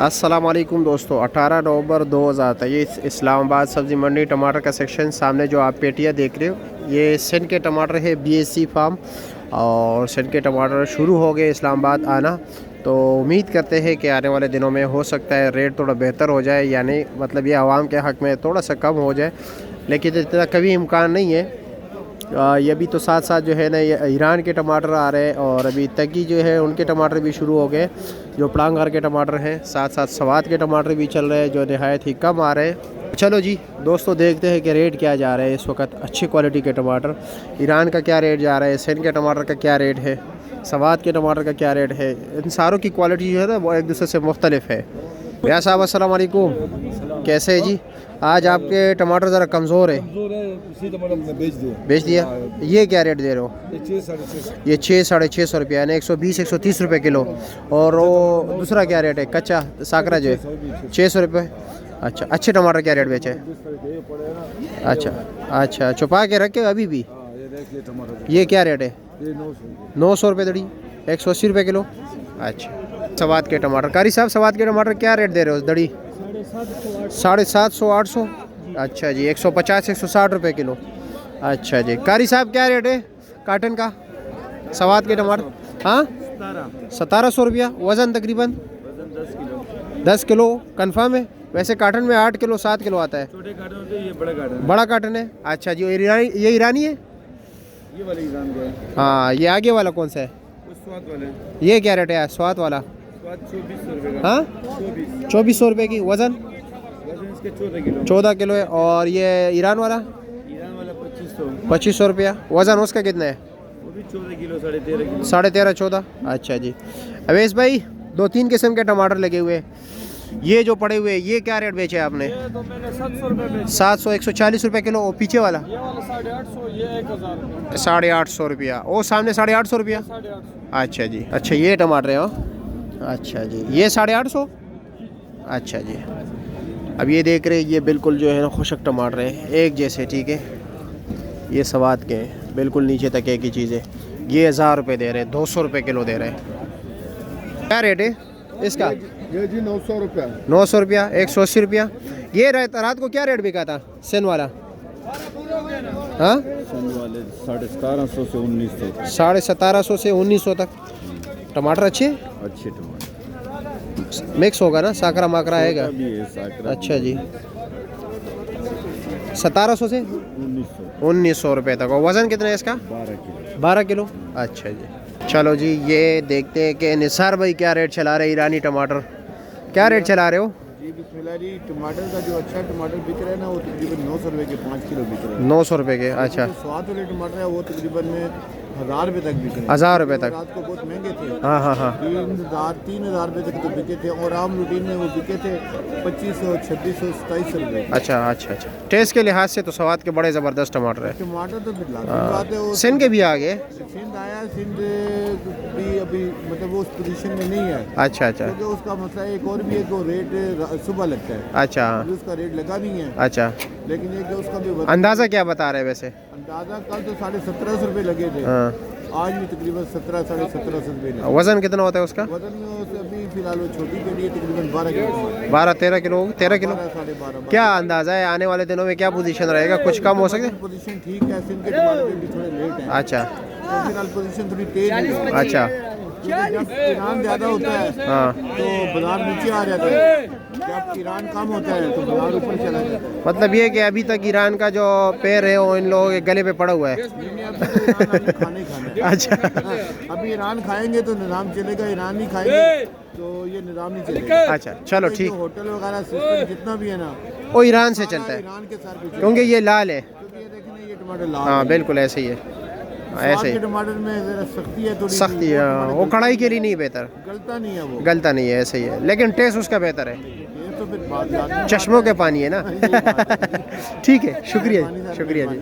अस्सलाम वालेकुम दोस्तों, 18 नवंबर 2023 इस्लामाबाद सब्ज़ी मंडी टमाटर का सेक्शन। सामने जो आप पेटियाँ देख रहे हो ये सिंध के टमाटर है, BSC फार्म। और सिंध के टमाटर शुरू हो गए इस्लामाबाद आना, तो उम्मीद करते हैं कि आने वाले दिनों में हो सकता है रेट थोड़ा बेहतर हो जाए, यानी मतलब ये आवाम के हक़ में थोड़ा सा कम हो जाए, लेकिन इतना कभी इम्कान नहीं है। ये भी तो साथ साथ जो है ना, ये ईरान के टमाटर आ रहे हैं और अभी तकी जो है उनके टमाटर भी शुरू हो गए, जो पड़ांगार के टमाटर हैं। साथ साथ सवात के टमाटर भी चल रहे हैं जो नहायत ही कम आ रहे हैं। चलो जी दोस्तों, देखते हैं कि रेट क्या जा रहा है इस वक्त। अच्छी क्वालिटी के टमाटर ईरान का क्या रेट जा रहा है, सिंध के टमाटर का क्या रेट है, सवात के टमाटर का क्या रेट है। इन सारों की क्वालिटी जो है ना वो एक दूसरे से मुख्तलिफ है। भैया साहब अस्सलाम वालेकुम, कैसे है जी? आज आपके टमाटर ज़रा कमज़ोर है, बेच दिया। ये क्या रेट दे रहे हो? ये 600-650 रुपये, यानी 120-130 रुपये किलो। और वो दूसरा क्या रेट है, कच्चा साकरा जो है 600 रुपये। अच्छा, अच्छे टमाटर क्या रेट बेचे? अच्छा, छुपा के रखे अभी भी। ये क्या रेट है? 900 रुपये दड़ी, 180 रुपये किलो। अच्छा, सवात के टमाटर, कारी साहब सवात के टमाटर क्या रेट दे रहे हो दड़ी? 750-800। अच्छा जी, 150-160 रुपये किलो। अच्छा जी, कारी साहब क्या रेट है कार्टन का सवात के टमाटर? हाँ, 1700 रुपया। वज़न तकरीबन 10 किलो कन्फर्म है? वैसे कार्टन में 8 किलो 7 किलो आता है। छोटे कार्टन होते हैं, ये बड़ा कार्टन है। अच्छा जी, ये ईरानी है? ये वाला ईरान का है। हाँ, ये आगे वाला कौन सा है? स्वाद वाला है। ये क्या रेट है स्वाद वाला? स्वाद 2400 रुपये का। हाँ, 2400 रुपये की। वज़न इसके 14 किलो है। और ये ईरान वाला? 2500 रुपया। वज़न उसका कितना है? वो भी 14 किलो, 13.5 किलो। 13.5-14। अच्छा जी। अवेश भाई, 2-3 किस्म के टमाटर लगे हुए, ये जो पड़े हुए ये क्या रेट बेचे आपने? ये तो मैंने 700 रुपये बेचे। 700, 140 रुपये किलो। और पीछे वाला? ये वाला 850, ये 1000 रुपये। 850 रुपया। और सामने 850 रुपया। 850। अच्छा जी। अच्छा, ये टमाटर है। अच्छा जी, ये 850। अच्छा जी। अब ये देख रहे हैं, ये बिल्कुल जो है ना खुशक टमाटर है, एक जैसे, ठीक है। ये सवात के हैं, बिल्कुल नीचे तक एक ही चीज़ है। ये 1000 रुपये दे रहे हैं, 200 रुपये किलो दे रहे हैं। क्या रेट है इसका? ये जी 900 रुपया। 900 रुपया, 180 रुपया। ये रात को क्या रेट बिका था सेन वाला? हाँ, सन वाले 1750 से 1900। 1750 से 1900 तक। टमाटर अच्छे टमाटर मिक्स होगा ना, साकरा माकरा आएगा? अच्छा जी, 1700 से 1900 रुपये तक। और वज़न कितना है इसका? 12 किलो। अच्छा जी। चलो जी, ये देखते हैं कि निसार भाई क्या रेट चला रहे ईरानी टमाटर। क्या रेट चला रहे हो? जी बिस्मिल्लाह जी, टमाटर का जो अच्छा टमाटर बिक रहा है ना, वो तकरीबन 900 रुपये के 5 किलो बिक रहा है। 900 रुपये के। अच्छा, स्वाद वाले टमाटर है वो तकरीबन में 1000 रुपये तक बिक रहे हैं। 1000 रुपये तक? रात को बहुत महंगे थे। हाँ। 3000 रुपये तक तो बिके थे, और आम रूटीन में वो बिके थे 2500, 2600, 2700 रुपये। अच्छा। टेस्ट के लिहाज से तो सवात के बड़े ज़बरदस्त टमाटर है। टमाटर तो फिर बात है। सिंध के भी आ गए? सिंध आया, सिंध भी अभी मतलब वो उस पोजीशन में नहीं है। अच्छा। क्योंकि उसका मसला एक और भी है कि रेट सुबह लगता है। अच्छा, उसका रेट लगा नहीं है। अच्छा। लेकिन ये कि उसका भी अंदाज़ा क्या बता रहे हैं वैसे? अंदाज़ा कल तो 1750 रुपये लगे थे। हाँ, आज भी तकरीबन 1700-1750 रुपये लगे। वज़न कितना होता है उसका? वजन में उससे अभी फिलहाल वो छोटी पेटी है, तकरीबन 12 किलो। 12-13 किलो? 13 किलो। 12-12.5। क्या अंदाज़ा है आने वाले दिनों में क्या पोजीशन रहेगा? कुछ कम हो सकते? पोजीशन ठीक है, सिंध के टमाटर पे भी थोड़े लेट है। अच्छा। तो फिलहाल पोजीशन थोड़ी तेज है। अच्छा। जब ईरान ज़्यादा होता है हाँ, तो बाजार नीचे आ जाता है, जब ईरान कम होता है तो बाजार ऊपर चला जाता है। मतलब ये कि अभी तक ईरान का जो पैर है वो इन लोगों के गले पे पड़ा हुआ है। खाना है। अच्छा। अभी ईरान खाएंगे तो निज़ाम चलेगा, ईरान नहीं खाएंगे तो ये निज़ाम नहीं चलेगा। अच्छा, चलो ठीक। होटल वगैरह सिस्टम जितना भी है ना, वो ईरान से चलता है, ईरान के सर पे, क्योंकि ये लाल है। क्योंकि ये देखें ना, ये टमाटर लाल हाँ है। बिल्कुल ऐसे ही है, ऐसे ही टमाटर में जरा सख्ती है, थोड़ी सख्ती है। वो कढ़ाई के लिए नहीं बेहतर, गलता नहीं है, वो गलता नहीं है, ऐसे ही है, लेकिन टेस्ट उसका बेहतर है। ये तो फिर बात चश्मों के पानी है ना। ठीक है, शुक्रिया जी।